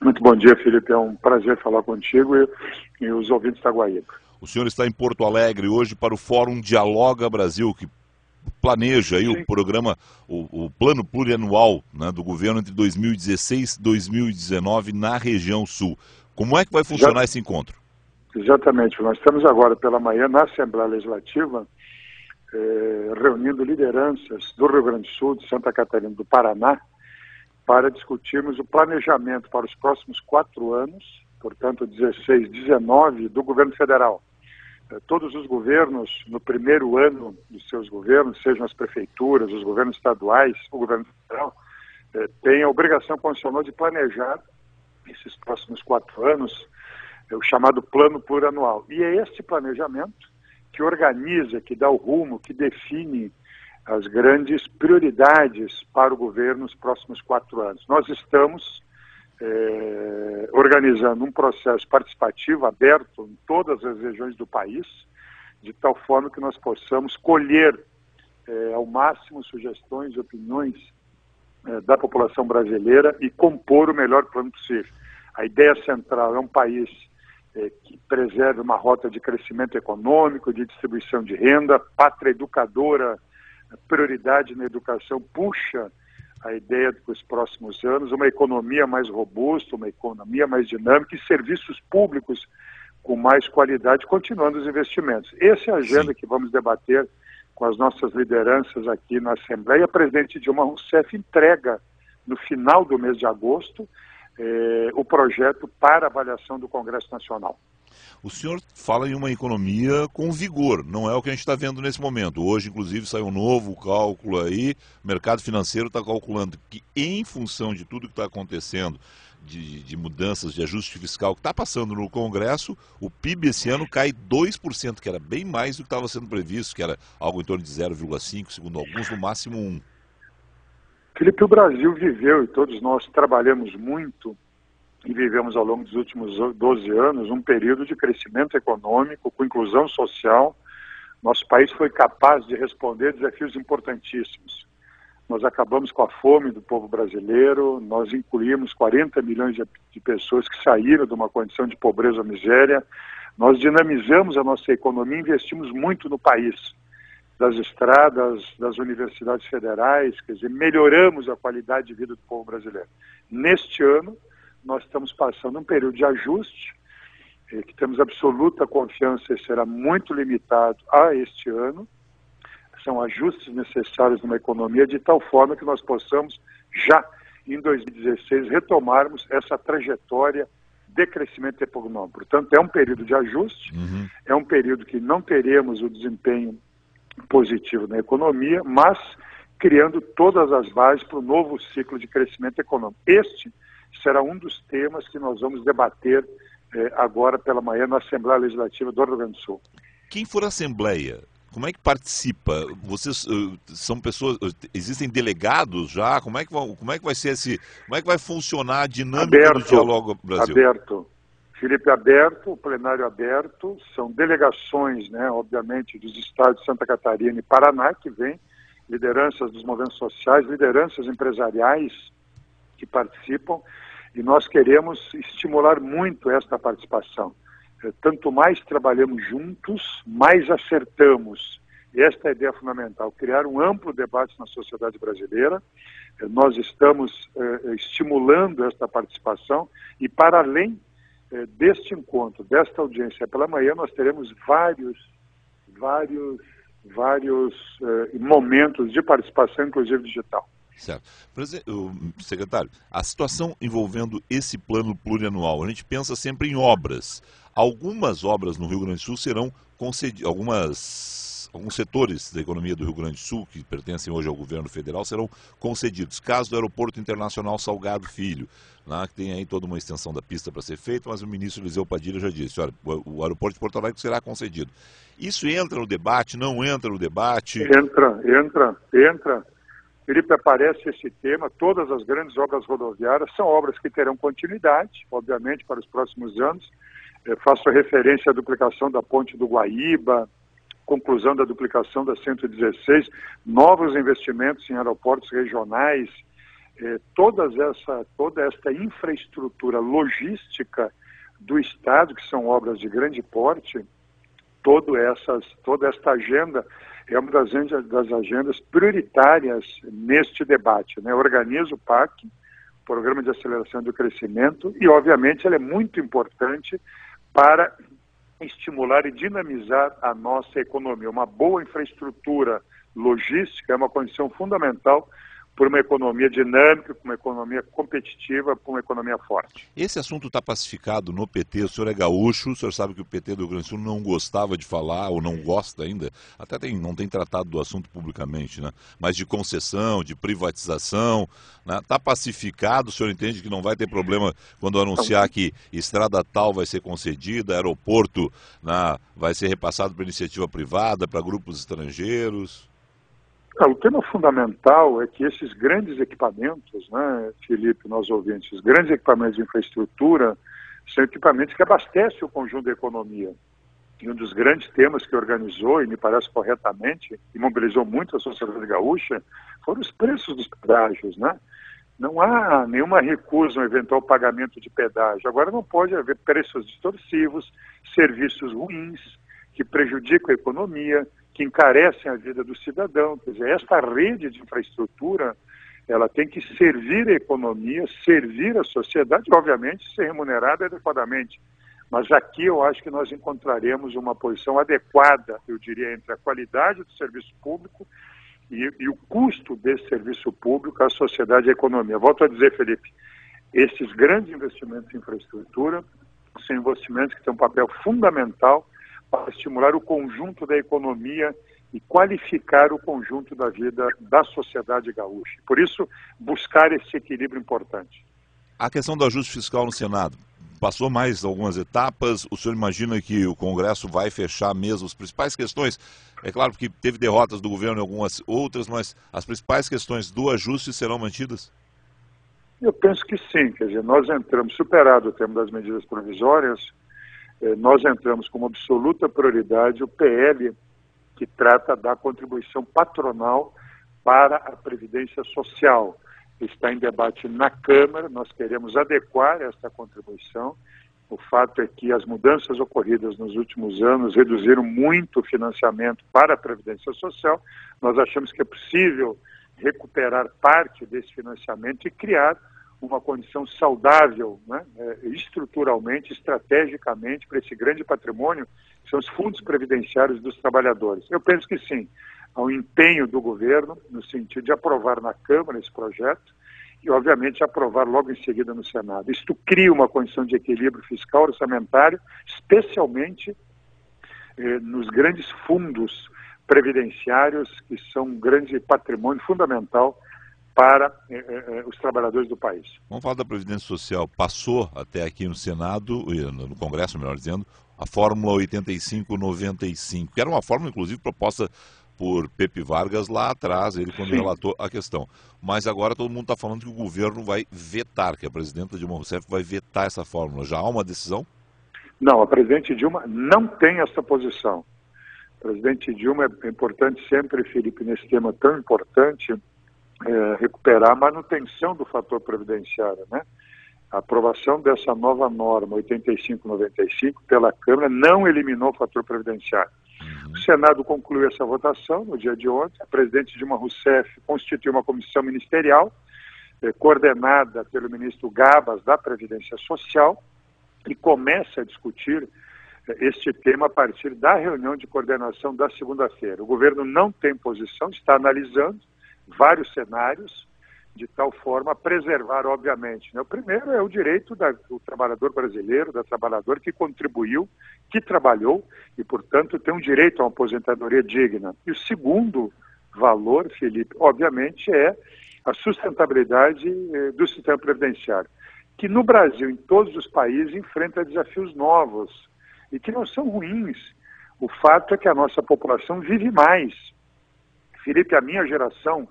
Muito bom dia, Felipe. É um prazer falar contigo e os ouvintes da Guaíba. O senhor está em Porto Alegre hoje para o Fórum Dialoga Brasil, que planeja aí o Sim, programa, o plano plurianual, né, do governo entre 2016 e 2019 na região sul. Como é que vai já, funcionar esse encontro? exatamente. Nós estamos agora pela manhã na Assembleia Legislativa reunindo lideranças do Rio Grande do Sul, de Santa Catarina, do Paraná, para discutirmos o planejamento para os próximos 4 anos, portanto 16, 19, do governo federal. Todos os governos, no primeiro ano dos seus governos, sejam as prefeituras, os governos estaduais, o governo federal, têm a obrigação constitucional de planejar esses próximos 4 anos, o chamado plano plurianual. E é este planejamento que organiza, que dá o rumo, que define as grandes prioridades para o governo nos próximos 4 anos. Nós estamos organizando um processo participativo aberto em todas as regiões do país, de tal forma que nós possamos colher ao máximo sugestões e opiniões da população brasileira e compor o melhor plano possível. A ideia central é um país que preserve uma rota de crescimento econômico, de distribuição de renda, pátria educadora, prioridade na educação, puxa a ideia de que os próximos anos, uma economia mais robusta, uma economia mais dinâmica e serviços públicos com mais qualidade, continuando os investimentos. Essa é a agenda Sim. que vamos debater com as nossas lideranças aqui na Assembleia. A presidente Dilma Rousseff entrega, no final do mês de agosto, o projeto para avaliação do Congresso Nacional. O senhor fala em uma economia com vigor, não é o que a gente está vendo nesse momento. Hoje, inclusive, saiu um novo cálculo aí, o mercado financeiro está calculando que, em função de tudo que está acontecendo, de mudanças, de ajuste fiscal que está passando no Congresso, o PIB esse ano cai 2%, que era bem mais do que estava sendo previsto, que era algo em torno de 0,5%, segundo alguns, no máximo 1%. Felipe, o Brasil viveu, e todos nós trabalhamos muito, e vivemos ao longo dos últimos 12 anos um período de crescimento econômico, com inclusão social. Nosso país foi capaz de responder desafios importantíssimos. Nós acabamos com a fome do povo brasileiro, nós incluímos 40 milhões de pessoas que saíram de uma condição de pobreza ou miséria, nós dinamizamos a nossa economia e investimos muito no país, das estradas, das universidades federais, quer dizer, melhoramos a qualidade de vida do povo brasileiro. Neste ano, nós estamos passando um período de ajuste, que temos absoluta confiança e será muito limitado a este ano. São ajustes necessários numa economia de tal forma que nós possamos, já em 2016, retomarmos essa trajetória de crescimento econômico. Portanto, é um período de ajuste, é um período que não teremos o desempenho positivo na economia, mas criando todas as bases para o novo ciclo de crescimento econômico. Este será um dos temas que nós vamos debater agora pela manhã na Assembleia Legislativa do Rio Grande do Sul. Quem for à Assembleia, como é que participa? Vocês são pessoas, existem delegados já? Como é que vai ser como é que vai funcionar a dinâmica do Diálogo Brasil? Aberto. Felipe, aberto, o plenário aberto, são delegações, né, obviamente, dos estados de Santa Catarina e Paraná, que vêm, lideranças dos movimentos sociais, lideranças empresariais que participam, e nós queremos estimular muito esta participação. Tanto mais trabalhamos juntos, mais acertamos. E esta é a ideia fundamental, criar um amplo debate na sociedade brasileira. Nós estamos estimulando esta participação e, para além deste encontro, desta audiência pela manhã, nós teremos vários momentos de participação, inclusive digital. Certo. Secretário, a situação envolvendo esse plano plurianual, a gente pensa sempre em obras. Algumas obras no Rio Grande do Sul serão concedidas, alguns setores da economia do Rio Grande do Sul, que pertencem hoje ao governo federal, serão concedidos. Caso do Aeroporto Internacional Salgado Filho, né, que tem aí toda uma extensão da pista para ser feita, mas o ministro Eliseu Padilha já disse, olha, o aeroporto de Porto Alegre será concedido. Isso entra no debate, não entra no debate? Entra. Felipe, aparece esse tema, todas as grandes obras rodoviárias são obras que terão continuidade, obviamente, para os próximos anos. Faço referência à duplicação da ponte do Guaíba, conclusão da duplicação da 116, novos investimentos em aeroportos regionais, toda esta infraestrutura logística do Estado, que são obras de grande porte, toda esta agenda é uma das agendas prioritárias neste debate, né? Organiza o PAC, Programa de Aceleração do Crescimento, e obviamente ela é muito importante para estimular e dinamizar a nossa economia. Uma boa infraestrutura logística é uma condição fundamental por uma economia dinâmica, por uma economia competitiva, por uma economia forte. Esse assunto está pacificado no PT, o senhor é gaúcho, o senhor sabe que o PT do Rio Grande do Sul não gostava de falar, ou não gosta ainda, não tem tratado do assunto publicamente, né? Mas de concessão, de privatização, né? Está pacificado, o senhor entende que não vai ter problema quando anunciar que estrada tal vai ser concedida, aeroporto, né, vai ser repassado para iniciativa privada, para grupos estrangeiros? O tema fundamental é que esses grandes equipamentos, né, Felipe, nós ouvintes, os grandes equipamentos de infraestrutura são equipamentos que abastecem o conjunto da economia. E um dos grandes temas que organizou, e me parece corretamente, e mobilizou muito a sociedade gaúcha, foram os preços dos pedágios, né? Não há nenhuma recusa no eventual pagamento de pedágio. Agora não pode haver preços distorcivos, serviços ruins, que prejudicam a economia, que encarecem a vida do cidadão. Quer dizer, esta rede de infraestrutura, ela tem que servir a economia, servir a sociedade, e, obviamente, ser remunerada adequadamente. Mas aqui eu acho que nós encontraremos uma posição adequada, eu diria, entre a qualidade do serviço público e o custo desse serviço público à sociedade e à economia. Volto a dizer, Felipe, esses grandes investimentos em infraestrutura são investimentos que têm um papel fundamental para estimular o conjunto da economia e qualificar o conjunto da vida da sociedade gaúcha. Por isso, buscar esse equilíbrio importante. A questão do ajuste fiscal no Senado. Passou mais algumas etapas, o senhor imagina que o Congresso vai fechar mesmo as principais questões? É claro que teve derrotas do governo em algumas outras, mas as principais questões do ajuste serão mantidas? Eu penso que sim, quer dizer, nós entramos, superado o tema das medidas provisórias, nós entramos como absoluta prioridade o PL que trata da contribuição patronal para a Previdência Social. Está em debate na Câmara, nós queremos adequar esta contribuição. O fato é que as mudanças ocorridas nos últimos anos reduziram muito o financiamento para a Previdência Social. Nós achamos que é possível recuperar parte desse financiamento e criar uma condição saudável, né, estruturalmente, estrategicamente, para esse grande patrimônio, que são os fundos previdenciários dos trabalhadores. Eu penso que sim, há um empenho do governo no sentido de aprovar na Câmara esse projeto e, obviamente, aprovar logo em seguida no Senado. Isto cria uma condição de equilíbrio fiscal orçamentário, especialmente nos grandes fundos previdenciários, que são um grande patrimônio fundamental para os trabalhadores do país. Vamos falar da Previdência Social. Passou até aqui no Senado, no Congresso, melhor dizendo, a Fórmula 8595, que era uma fórmula, inclusive, proposta por Pepe Vargas lá atrás, ele quando relatou a questão. Mas agora todo mundo está falando que o governo vai vetar, que a presidenta Dilma Rousseff vai vetar essa fórmula. Já há uma decisão? Não, a presidente Dilma não tem essa posição. A presidente Dilma, é importante sempre, Felipe, nesse tema tão importante, recuperar a manutenção do fator previdenciário, né? A aprovação dessa nova norma 8595 pela Câmara não eliminou o fator previdenciário. O Senado concluiu essa votação no dia de ontem. A presidente Dilma Rousseff constituiu uma comissão ministerial coordenada pelo ministro Gabas da Previdência Social e começa a discutir este tema a partir da reunião de coordenação da segunda-feira. O governo não tem posição, está analisando vários cenários, de tal forma a preservar, obviamente, né? O primeiro é o direito do trabalhador brasileiro, da trabalhadora que contribuiu, que trabalhou e, portanto, tem um direito a uma aposentadoria digna. E o segundo valor, Felipe, obviamente, é a sustentabilidade do sistema previdenciário, que no Brasil, em todos os países, enfrenta desafios novos e que não são ruins. O fato é que a nossa população vive mais. Felipe, a minha geração,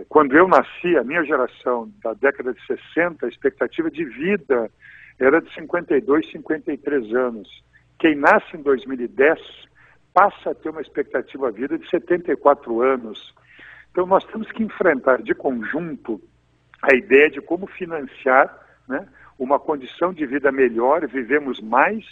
quando eu nasci, a minha geração da década de 60, a expectativa de vida era de 52, 53 anos. Quem nasce em 2010 passa a ter uma expectativa de vida de 74 anos. Então, nós temos que enfrentar de conjunto a ideia de como financiar, né, uma condição de vida melhor, vivemos mais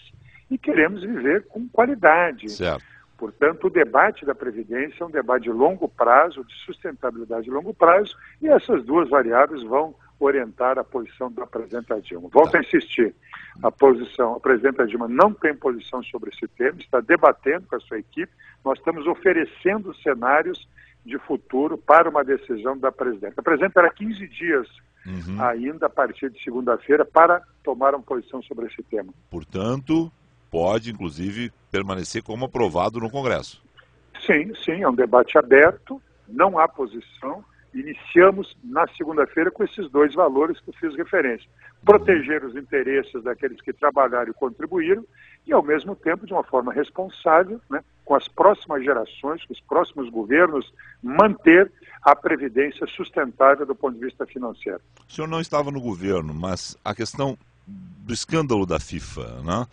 e queremos viver com qualidade. Certo. Portanto, o debate da Previdência é um debate de longo prazo, de sustentabilidade de longo prazo, e essas duas variáveis vão orientar a posição da presidenta Dilma. Volto a insistir, a presidenta Dilma não tem posição sobre esse tema, está debatendo com a sua equipe, nós estamos oferecendo cenários de futuro para uma decisão da presidenta. A presidenta terá 15 dias ainda, a partir de segunda-feira, para tomar uma posição sobre esse tema. Portanto, pode, inclusive, permanecer como aprovado no Congresso. Sim, é um debate aberto, não há posição. Iniciamos na segunda-feira com esses dois valores que eu fiz referência. Proteger os interesses daqueles que trabalharam e contribuíram e, ao mesmo tempo, de uma forma responsável, né, com as próximas gerações, com os próximos governos, manter a previdência sustentável do ponto de vista financeiro. O senhor não estava no governo, mas a questão do escândalo da FIFA, né,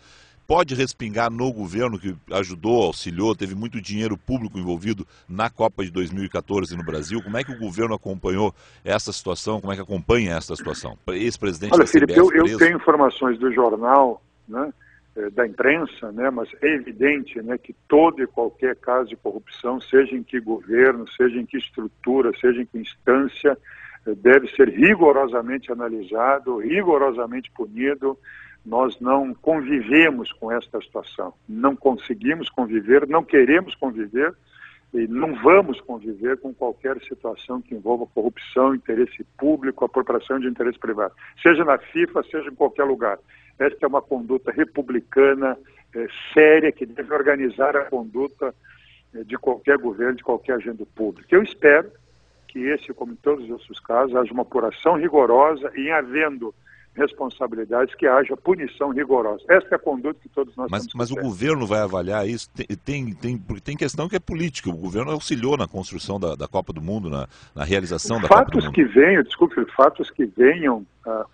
pode respingar no governo que ajudou, auxiliou, teve muito dinheiro público envolvido na Copa de 2014 no Brasil. Como é que o governo acompanhou essa situação? Como é que acompanha essa situação? Ex-presidente da CBF Felipe, eu preso. tenho informações do jornal, né, da imprensa, né, mas é evidente, né, que todo e qualquer caso de corrupção, seja em que governo, seja em que estrutura, seja em que instância, deve ser rigorosamente analisado, rigorosamente punido. Nós não convivemos com esta situação, não conseguimos conviver, não queremos conviver e não vamos conviver com qualquer situação que envolva corrupção, interesse público, apropriação de interesse privado, seja na FIFA, seja em qualquer lugar. Esta é uma conduta republicana, séria, que deve organizar a conduta de qualquer governo, de qualquer agente público. Eu espero que esse, como em todos os outros casos, haja uma apuração rigorosa e, havendo responsabilidades, que haja punição rigorosa. Essa é a conduta que todos nós temos que ter. Mas o governo vai avaliar isso? Porque tem questão que é política. O governo auxiliou na construção da Copa do Mundo, na realização da Copa do Mundo. Fatos que venham,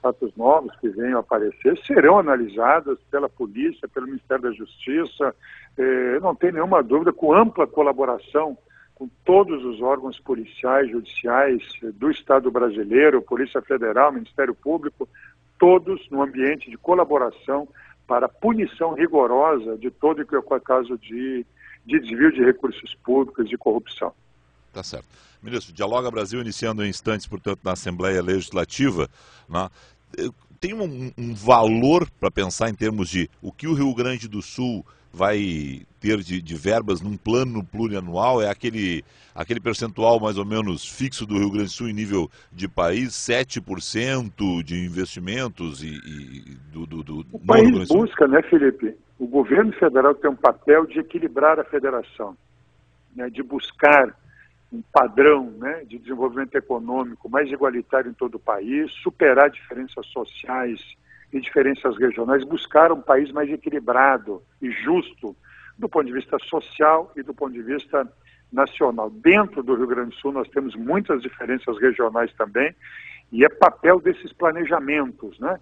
fatos novos que venham a aparecer, serão analisados pela polícia, pelo Ministério da Justiça, não tem nenhuma dúvida, com ampla colaboração com todos os órgãos policiais, judiciais do Estado brasileiro, Polícia Federal, Ministério Público, todos no ambiente de colaboração para punição rigorosa de todo e qualquer caso de desvio de recursos públicos, de corrupção. Tá certo. Ministro, Dialoga Brasil iniciando em instantes, portanto, na Assembleia Legislativa, né? Tem um valor para pensar em termos de o que o Rio Grande do Sul vai ter de verbas num plano plurianual? É aquele percentual mais ou menos fixo do Rio Grande do Sul em nível de país, 7% de investimentos O país busca, né, Felipe? O governo federal tem um papel de equilibrar a federação, né, de buscar um padrão, né, de desenvolvimento econômico mais igualitário em todo o país, superar diferenças sociais e diferenças regionais, buscar um país mais equilibrado e justo do ponto de vista social e do ponto de vista nacional. Dentro do Rio Grande do Sul nós temos muitas diferenças regionais também, e é papel desses planejamentos, né,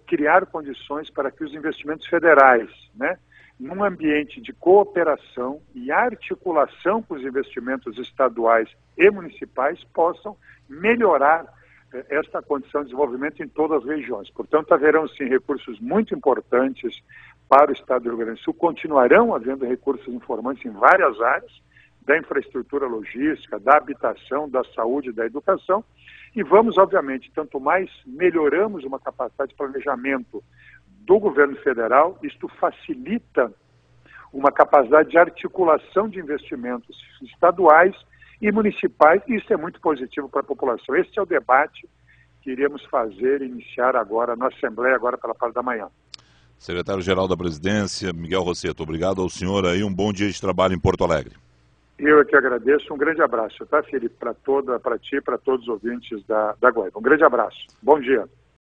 criar condições para que os investimentos federais, né, num ambiente de cooperação e articulação com os investimentos estaduais e municipais, possam melhorar esta condição de desenvolvimento em todas as regiões. Portanto, haverão sim recursos muito importantes para o Estado do Rio Grande do Sul, continuarão havendo recursos informantes em várias áreas, da infraestrutura logística, da habitação, da saúde, da educação, e vamos, obviamente, tanto mais melhoramos uma capacidade de planejamento do governo federal, isto facilita uma capacidade de articulação de investimentos estaduais e municipais, e isso é muito positivo para a população. Esse é o debate que iremos iniciar agora na Assembleia, agora pela parte da manhã. Secretário-Geral da Presidência, Miguel Rossetto, obrigado ao senhor aí, um bom dia de trabalho em Porto Alegre. Eu é que agradeço, um grande abraço, tá, Felipe, para ti e para todos os ouvintes da Guaíba. Um grande abraço, bom dia.